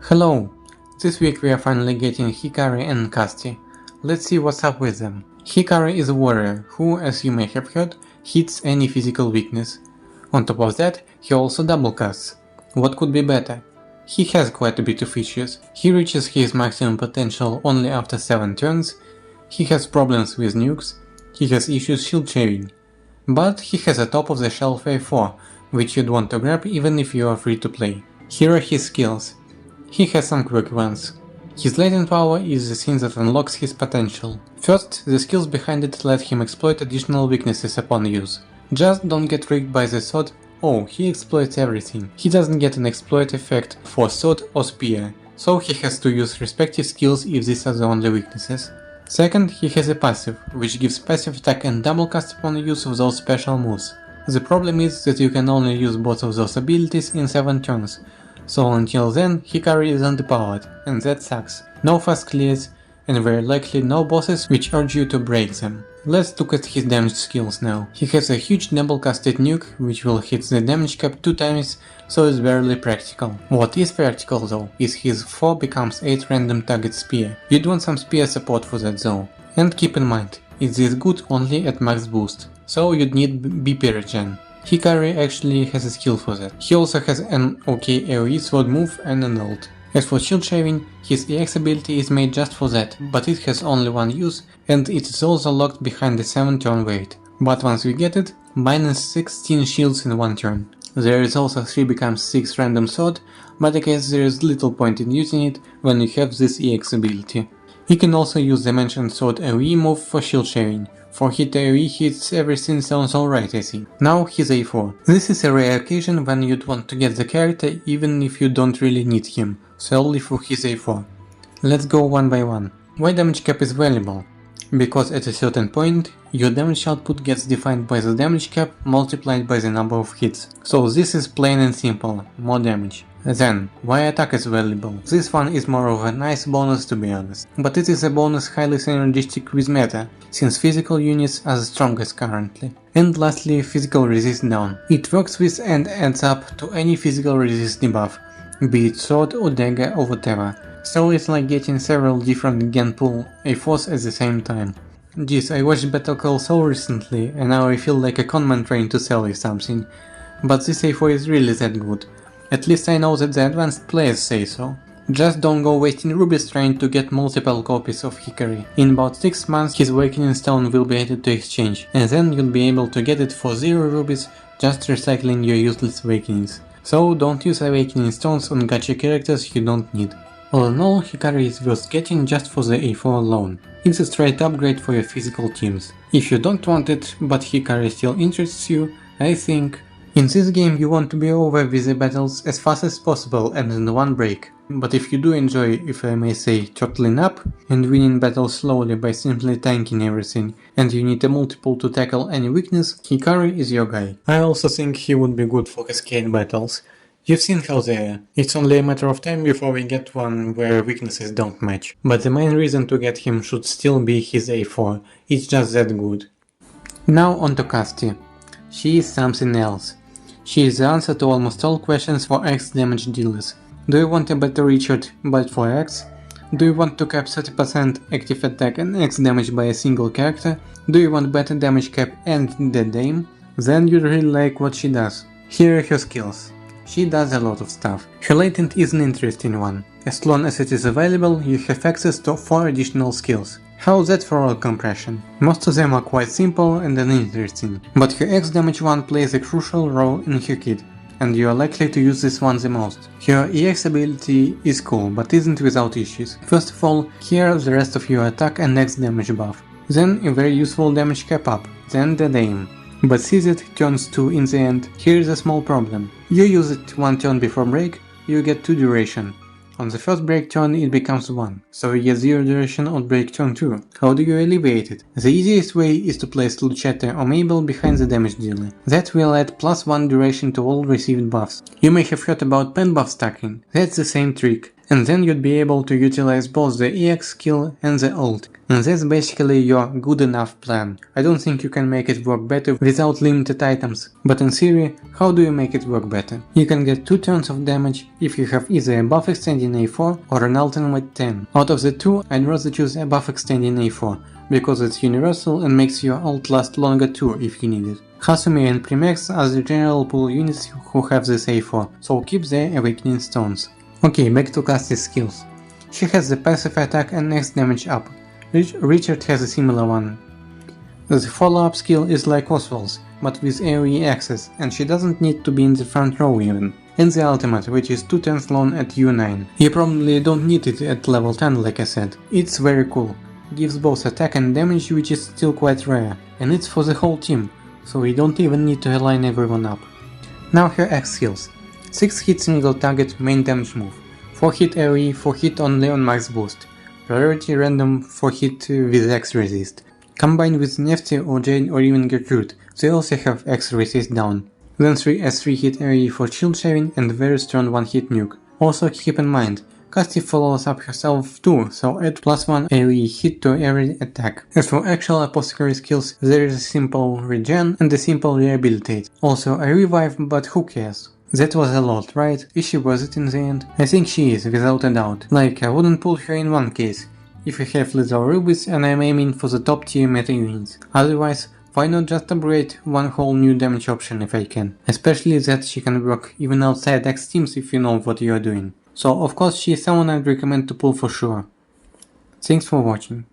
Hello! This week we are finally getting Hikari and Castti. Let's see what's up with them. Hikari is a warrior who, as you may have heard, hits any physical weakness. On top of that, he also double casts. What could be better? He has quite a bit of issues. He reaches his maximum potential only after 7 turns, he has problems with nukes, he has issues shield shaving. But he has a top of the shelf A4, which you'd want to grab even if you are free to play. Here are his skills. He has some quick ones. His latent power is the thing that unlocks his potential. First, the skills behind it let him exploit additional weaknesses upon use. Just don't get rigged by the thought, oh, he exploits everything. He doesn't get an exploit effect for sword or spear, so he has to use respective skills if these are the only weaknesses. Second, he has a passive, which gives passive attack and double cast upon use of those special moves. The problem is that you can only use both of those abilities in 7 turns, so until then Hikari is underpowered, and that sucks. No fast clears, and very likely no bosses which urge you to break them. Let's look at his damage skills now. He has a huge double casted nuke, which will hit the damage cap 2 times, so it's barely practical. What is practical though, is his 4 becomes 8 random target spear. You'd want some spear support for that though. And keep in mind, it's this good only at max boost, so you'd need BP regen. Hikari actually has a skill for that. He also has an OK AoE sword move and an ult. As for shield shaving, his EX ability is made just for that, but it has only one use and it is also locked behind the 7 turn wait. But once you get it, minus 16 shields in 1 turn. There is also 3 becomes 6 random sword, but I guess there is little point in using it when you have this EX ability. You can also use the mentioned sword AoE move for shield shaving. For hit AoE hits everything sounds alright, I think. Now he's A4. This is a rare occasion when you'd want to get the character even if you don't really need him, solely for his A4. Let's go one by one. Why damage cap is valuable? Because at a certain point, your damage output gets defined by the damage cap multiplied by the number of hits. So this is plain and simple, more damage. Then, why attack is valuable? This one is more of a nice bonus to be honest, but it is a bonus highly synergistic with meta, since physical units are the strongest currently. And lastly, physical resist down. It works with and adds up to any physical resist debuff, be it sword or dagger or whatever, so it's like getting several different gen pool A4s at the same time. Geez, I watched Better Call Saul recently and now I feel like a conman trying to sell you something, but this A4 is really that good. At least I know that the advanced players say so. Just don't go wasting rubies trying to get multiple copies of Hikari. In about 6 months his Awakening Stone will be added to exchange, and then you'll be able to get it for 0 rubies just recycling your useless awakenings. So don't use Awakening Stones on gacha characters you don't need. All in all, Hikari is worth getting just for the A4 alone. It's a straight upgrade for your physical teams. If you don't want it, but Hikari still interests you, I think... In this game you want to be over with the battles as fast as possible and in one break. But if you do enjoy, if I may say, turtling up and winning battles slowly by simply tanking everything, and you need a multiple to tackle any weakness, Hikari is your guy. I also think he would be good for cascade battles. You've seen how they are. It's only a matter of time before we get one where weaknesses don't match. But the main reason to get him should still be his A4, it's just that good. Now on to Castti. She is something else. She is the answer to almost all questions for X damage dealers. Do you want a better Richard but for X? Do you want to cap 30% active attack and X damage by a single character? Do you want better damage cap and dead aim? Then you really like what she does. Here are her skills. She does a lot of stuff. Her latent is an interesting one. As long as it is available, you have access to 4 additional skills. How's that for all compression? Most of them are quite simple and uninteresting, but her X damage one plays a crucial role in her kit, and you are likely to use this one the most. Her EX ability is cool, but isn't without issues. First of all, here are the rest of your attack and X damage buff. Then a very useful damage cap up, then dead aim. But since it turns 2 in the end, here is a small problem. You use it 1 turn before break, you get 2 duration. On the first break turn it becomes 1, so you get 0 duration on break turn 2. How do you alleviate it? The easiest way is to place Luchetta or Mabel behind the damage dealer. That will add +1 duration to all received buffs. You may have heard about pen buff stacking. That's the same trick. and then you'd be able to utilize both the EX skill and the ult. And that's basically your good enough plan. I don't think you can make it work better without limited items, but in theory, how do you make it work better? You can get 2 turns of damage if you have either a buff extending A4 or an ultimate 10. Out of the two, I'd rather choose a buff extending A4, because it's universal and makes your ult last longer too if you need it. Hasumi and Primax are the general pool units who have this A4, so keep their awakening stones. Okay, back to Casti's skills. She has the passive attack and next damage up. Richard has a similar one. The follow-up skill is like Oswald's, but with AoE access, and she doesn't need to be in the front row even. And the ultimate, which is 2 turns long at U9. You probably don't need it at level 10 like I said. It's very cool. Gives both attack and damage, which is still quite rare. And it's for the whole team, so we don't even need to align everyone up. Now her X skills. 6 hit single target main damage move, 4 hit AoE, 4 hit only on max boost, priority random 4 hit with X resist. Combined with Nefty or Jade or even Gertrude, they also have X resist down. Then 3 S3 hit AoE for shield shaving and very strong 1 hit nuke. Also keep in mind, Castti follows up herself too, so add +1 AoE hit to every attack. As for actual apothecary skills, there is a simple regen and a simple rehabilitate. Also a revive, but who cares? That was a lot, right? Is she worth it in the end? I think she is, without a doubt. Like, I wouldn't pull her in one case, if you have little rubies and I'm aiming for the top tier meta units. Otherwise, why not just upgrade one whole new damage option if I can? Especially that she can work even outside X teams if you know what you are doing. So of course she is someone I'd recommend to pull for sure. Thanks for watching.